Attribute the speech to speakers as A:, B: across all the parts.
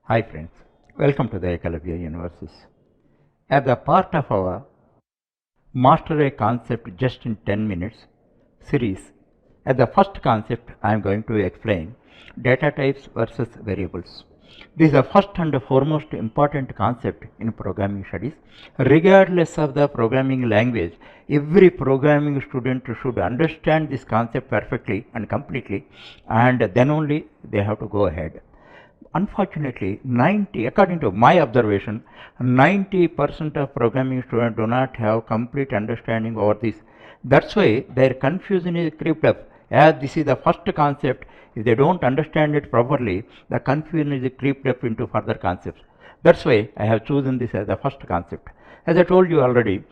A: Hi friends, welcome to the Ecology Universes. As a part of our Master a Concept Just in 10 Minutes series, as the first concept I am going to explain data types versus variables. This is the first and foremost important concept in programming studies. Regardless of the programming language, every programming student should understand this concept perfectly and completely, and then only they have to go ahead. Unfortunately, according to my observation, 90% of programming students do not have complete understanding over this. That's why their confusion is crept up. As this is the first concept, if they don't understand it properly, the confusion is crept up into further concepts. That's why I have chosen this as the first concept. As I told you already,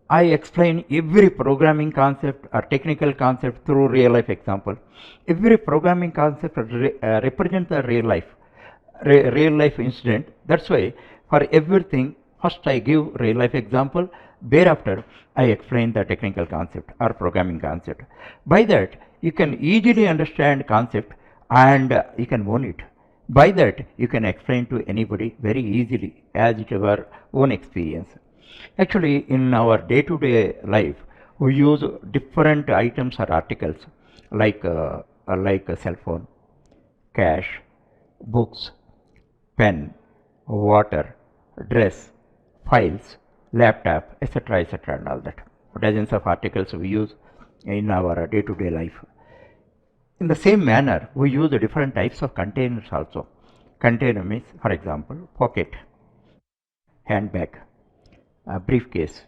A: I explain every programming concept or technical concept through real life example. Every programming concept represents the real life incident. That's why for everything, first I give real life example, thereafter I explain the technical concept or programming concept. By that you can easily understand concept and you can own it. By that you can explain to anybody very easily as it your own experience. Actually, in our day-to-day life, we use different items or articles like a cell phone, cash, books, pen, water, dress, files, laptop, etc., and all that. Dozens of articles we use in our day-to-day life. In the same manner, we use different types of containers also. Container means, for example, pocket, handbag, briefcase,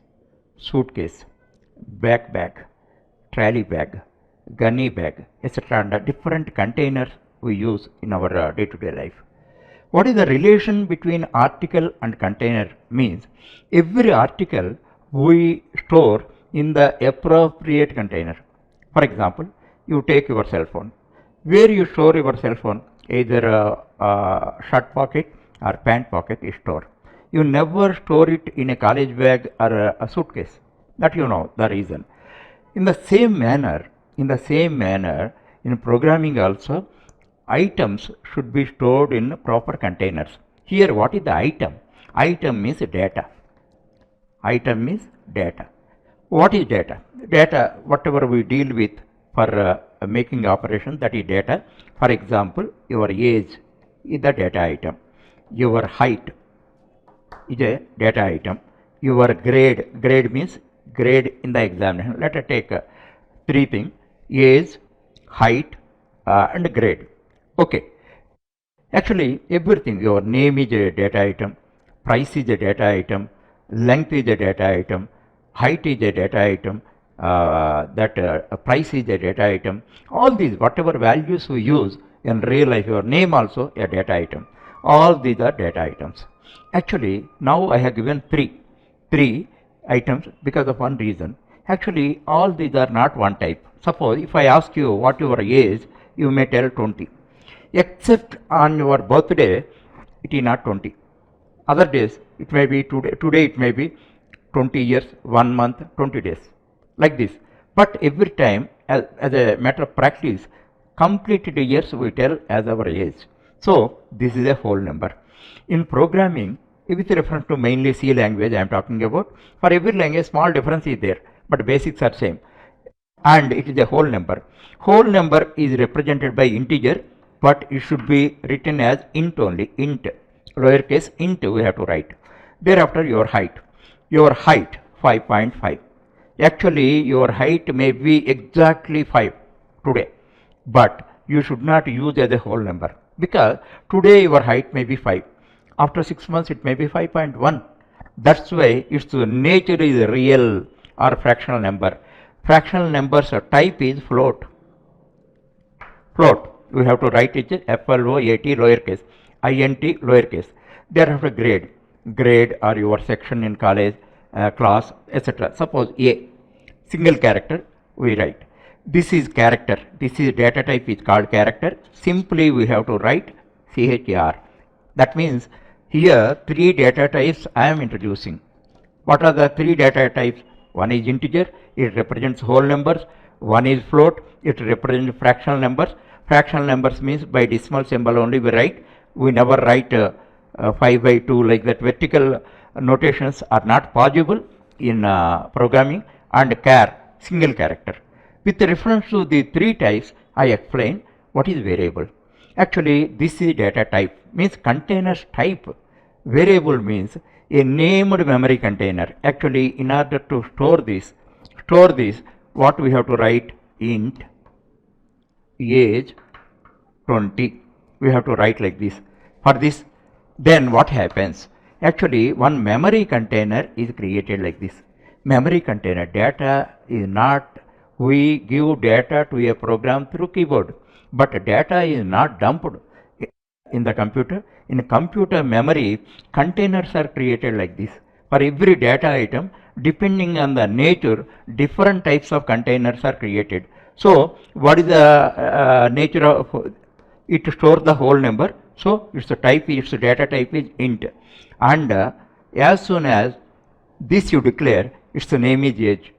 A: suitcase, backpack, trolley bag, gunny bag, etc., and different containers we use in our day-to-day life. What is the relation between article and container means every article we store in the appropriate container. For example, you take your cell phone. Where you store your cell phone, either a shirt pocket or pant pocket is stored. You never store it in a college bag or a suitcase. That you know the reason. In the same manner, in programming also, items should be stored in proper containers. Here, what is the item? Item means data. Item means data. What is data? Data, whatever we deal with for making operation, that is data. For example, your age is the data item. Your height is a data item. Your grade means grade in the examination. Let us take three things: age, height, and grade. Okay. Actually, everything, your name is a data item, price is a data item, length is a data item, height is a data item, price is a data item. All these, whatever values we use in real life, your name also a data item. All these are data items. Actually, now I have given three items because of one reason. Actually, all these are not one type. Suppose if I ask you what your age, you may tell 20. Except on your birthday, it is not 20. Other days, it may be today it may be 20 years, 1 month, 20 days, like this. But every time, as a matter of practice, completed years we tell as our age. So, this is a whole number. In programming, with reference to mainly C language I am talking about, for every language small difference is there, but basics are same. And it is a whole number. Whole number is represented by integer, but it should be written as int only, int, lowercase int we have to write. Thereafter your height 5.5. Actually your height may be exactly 5 today, but you should not use as a whole number, because today your height may be 5, after 6 months it may be 5.1. That's why its nature is real or fractional number. Fractional numbers type is float. We have to write it FLOAT lowercase, INT lowercase. Thereafter grade or your section in college, class, etc. Suppose A, single character we write. This is character. This is data type is called character. Simply we have to write CHR. That means here three data types I am introducing. What are the three data types? One is integer, it represents whole numbers. One is float, it represents fractional numbers. Fractional numbers means by decimal symbol only we write. We never write 5 by 2 like that. Vertical notations are not possible in programming, and char, single character. With reference to the three types, I explain what is variable. Actually, this is data type, means containers type. Variable means a named memory container. Actually, in order to store this, what we have to write? Int age 20. We have to write like this. For this, then what happens? Actually, one memory container is created like this. Memory container, data is not, we give data to a program through keyboard, but data is not dumped in the computer. In computer memory, containers are created like this. For every data item, depending on the nature, different types of containers are created. So, what is the nature of it? Stores the whole number. So, its type, its data type is int. And as soon as this you declare, its name is age.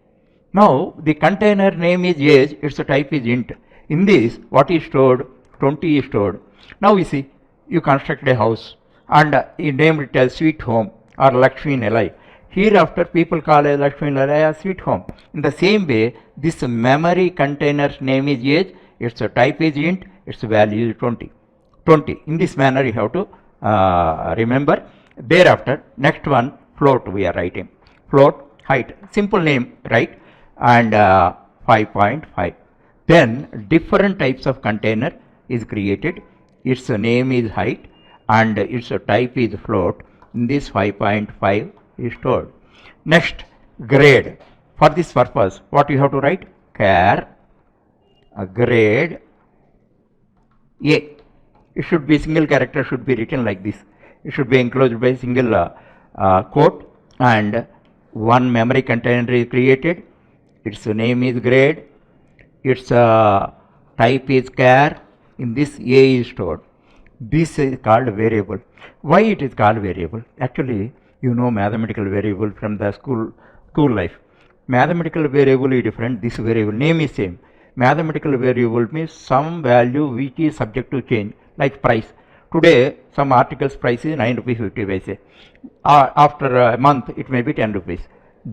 A: Now, the container name is age, its type is int. In this, what is stored? 20 is stored. Now, we see, you construct a house and you name it as sweet home or Lakshmi Nilai. Hereafter, people call it Lakshmi Nilai as sweet home. In the same way, this memory container's name is age, its type is int, its value is 20. In this manner, you have to remember. Thereafter, next one, float we are writing. Float, height, simple name, right? And 5.5. Then different types of container is created. Its name is height and its type is float. In this 5.5 is stored. Next, grade. For this purpose, what you have to write? Char grade A. It should be single character, should be written like this. It should be enclosed by single quote, and one memory container is created. Its name is grade. Its type is char. In this, A is stored. This is called variable. Why it is called variable? Actually, you know mathematical variable from the school life. Mathematical variable is different. This variable name is same. Mathematical variable means some value which is subject to change, like price. Today, some articles price is 9 rupees 50 paise. After a month, it may be 10 rupees.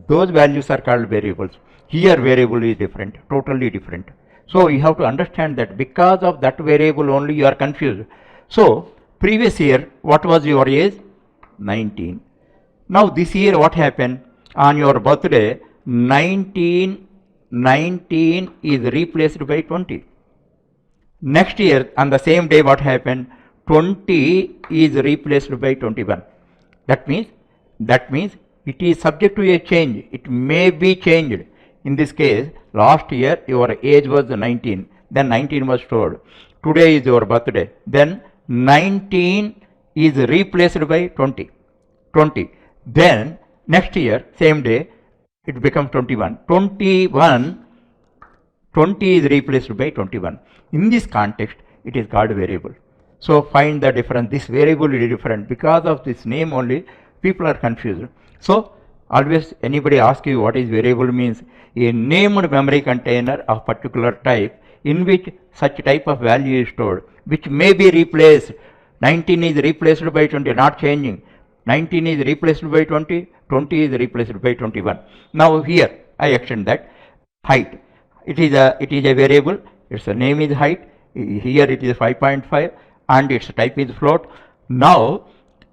A: Those values are called variables. Here, variable is different, totally different. So, you have to understand that because of that variable only you are confused. So, previous year, what was your age? 19. Now, this year, what happened? On your birthday, 19 is replaced by 20. Next year, on the same day, what happened? 20 is replaced by 21. That means it is subject to a change. It may be changed. In this case, last year your age was 19, then 19 was stored. Today is your birthday, then 19 is replaced by 20. Then next year, same day, it becomes 21. 20 is replaced by 21. In this context, it is called variable. So find the difference. This variable is different. Because of this name only, people are confused. So always anybody asks you what is variable means, a named memory container of particular type in which such type of value is stored, which may be replaced. 19 is replaced by 20, not changing. 19 is replaced by 20, 20 is replaced by 21. Now here I extend that. Height. It is a variable. Its name is height. Here it is 5.5 and its type is float. Now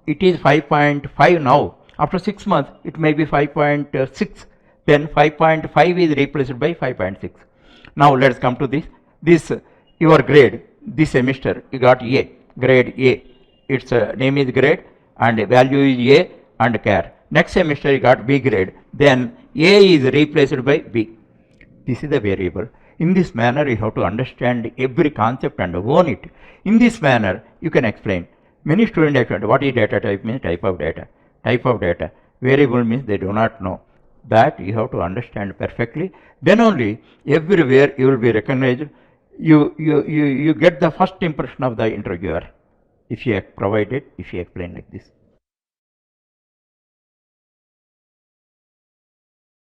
A: it is 5.5 now. After 6 months, it may be 5.6. Then 5.5 is replaced by 5.6. Now let's come to this. This your grade. This semester you got A, grade A. Its name is grade and value is A and char. Next semester you got B grade. Then A is replaced by B. This is the variable. In this manner, you have to understand every concept and own it. In this manner, you can explain. Many students explain what is data type means type of data. Type of data. Variable means they do not know. That you have to understand perfectly. Then only everywhere you will be recognized. You get the first impression of the interviewer if you provide it, if you explain like this.